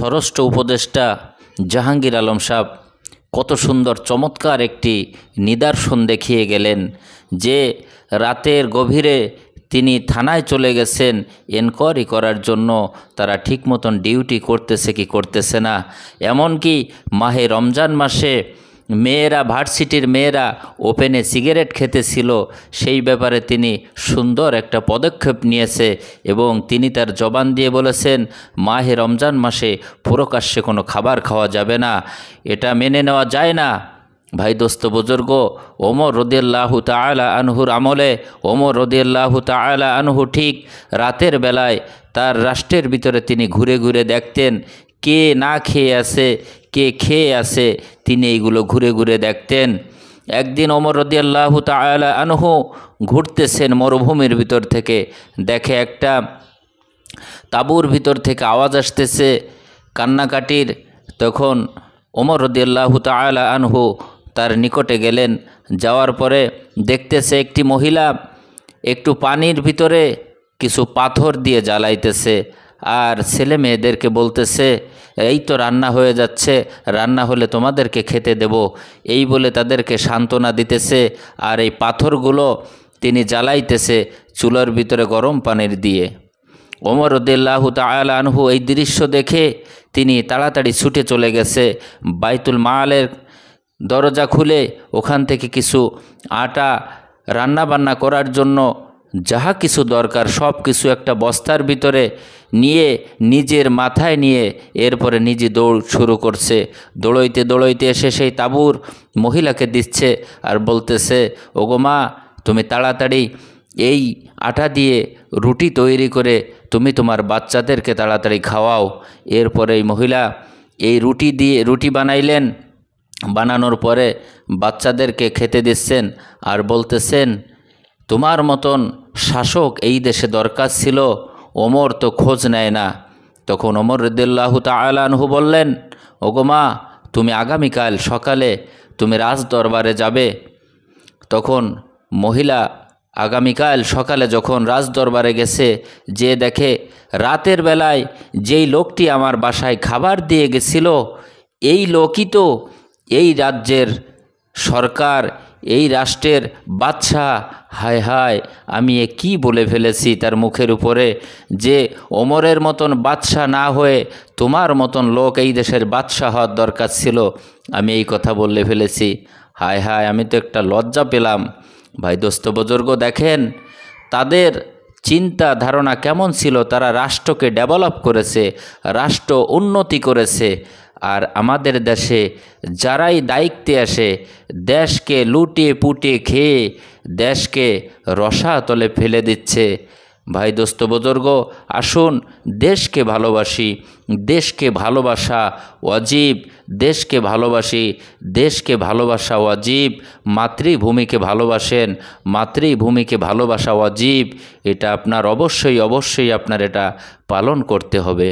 স্বরাষ্ট্র উপদেষ্টা জাহাঙ্গীর আলম সাহেব কত সুন্দর চমৎকার একটি নিদর্শন দেখিয়ে গেলেন যে রাতের গভীরে তিনি থানায় চলে গেছেন এনকোয়ারি করার জন্য তারা ঠিক মতন ডিউটি করতেছে কি করতেছে না। এমনকি মাহে রমজান মাসে মেয়েরা ভার্সিটির মেয়েরা ওপেনে সিগারেট খেতেছিল, সেই ব্যাপারে তিনি সুন্দর একটা পদক্ষেপ নিয়েছে এবং তিনি তার জবান দিয়ে বলেছেন মাহে রমজান মাসে প্রকাশ্যে কোনো খাবার খাওয়া যাবে না, এটা মেনে নেওয়া যায় না। ভাই দোস্ত বুজুর্গ, ওমর রাদিয়াল্লাহু তাআলা আনহুর আমলে ওমর রাদিয়াল্লাহু তাআলা আনহু ঠিক রাতের বেলায় তার রাষ্ট্রের ভিতরে তিনি ঘুরে ঘুরে দেখতেন কে না খেয়ে আছে কে খেয়ে আছে, তিনি এইগুলো ঘুরে ঘুরে দেখতেন। একদিন ওমর রাদিয়াল্লাহু তাআলা আনহু ঘুরতেছেন মরুভূমির ভিতর থেকে, দেখে একটা তাঁবুর ভিতর থেকে আওয়াজ আসতেছে কান্নাকাটির। তখন ওমর রাদিয়াল্লাহু তাআলা আনহু তার নিকটে গেলেন, যাওয়ার পরে দেখতেছে একটি মহিলা একটু পানির ভিতরে কিছু পাথর দিয়ে জ্বালাইতেছে আর ছেলে মেয়েদেরকে বলতেছে এই তো রান্না হয়ে যাচ্ছে, রান্না হলে তোমাদেরকে খেতে দেব, এই বলে তাদেরকে সান্ত্বনা দিতেছে। আর এই পাথরগুলো তিনি জ্বালাইতেছে চুলার ভিতরে গরম পানির দিয়ে। ওমর রাদিয়াল্লাহু তাআলা আনহু এই দৃশ্য দেখে তিনি তাড়াতাড়ি ছুটে চলে গেছে বাইতুল মালের দরজা খুলে ওখান থেকে কিছু আটা রান্না বান্না করার জন্য যাহা কিছু দরকার সব কিছু একটা বস্তার ভিতরে নিয়ে নিজের মাথায় নিয়ে এরপরে নিজে দৌড় শুরু করছে। দৌড়ইতে দৌড়ইতে এসে সেই তাঁবুর মহিলাকে দিচ্ছে আর বলতেছে ওগো মা, তুমি তাড়াতাড়ি এই আটা দিয়ে রুটি তৈরি করে তুমি তোমার বাচ্চাদেরকে তাড়াতাড়ি খাওয়াও। এরপরে এই মহিলা এই রুটি বানাইলেন, বানানোর পরে বাচ্চাদেরকে খেতে দিচ্ছেন আর বলতেছেন তোমার মতন শাসক এই দেশে দরকার ছিল, ওমর তো খোঁজ নেয় না। তখন ওমর রাদিয়াল্লাহু তাআলা আনহু বললেন ওগো মা, তুমি আগামীকাল সকালে তুমি রাজ দরবারে যাবে। তখন মহিলা আগামীকাল সকালে যখন রাজ দরবারে গেছে, যে দেখে রাতের বেলায় যেই লোকটি আমার বাসায় খাবার দিয়ে গেছিল এই লোকই তো এই রাজ্যের সরকার, এই রাষ্ট্রের বাদশাহ। হায় হায়, আমি এ কী বলে ফেলেছি তার মুখের উপরে, যে ওমরের মতন বাদশাহ না হয়ে তোমার মতন লোক এই দেশের বাদশাহ হওয়ার দরকার ছিল, আমি এই কথা বলে ফেলেছি। হায় হায়, আমি তো একটা লজ্জা পেলাম। ভাই দোস্ত বুজুর্গ, দেখেন তাদের চিন্তা ধারণা কেমন ছিল, তারা রাষ্ট্রকে ডেভেলপ করেছে, রাষ্ট্র উন্নতি করেছে। আর আমাদের দেশে যারাই দায়িত্বে আসে দেশকে লুটে পুটে খেয়ে দেশকে রসাতলে ফেলে দিচ্ছে। ভাই দোস্ত বুজুর্গ, আসুন দেশকে ভালোবাসি, দেশকে ভালোবাসা ওয়াজিব, দেশকে ভালোবাসি, দেশকে ভালোবাসা ওয়াজিব। মাতৃভূমিকে ভালোবাসেন, মাতৃভূমিকে ভালোবাসা ওয়াজিব। এটা আপনার অবশ্যই আপনার এটা পালন করতে হবে।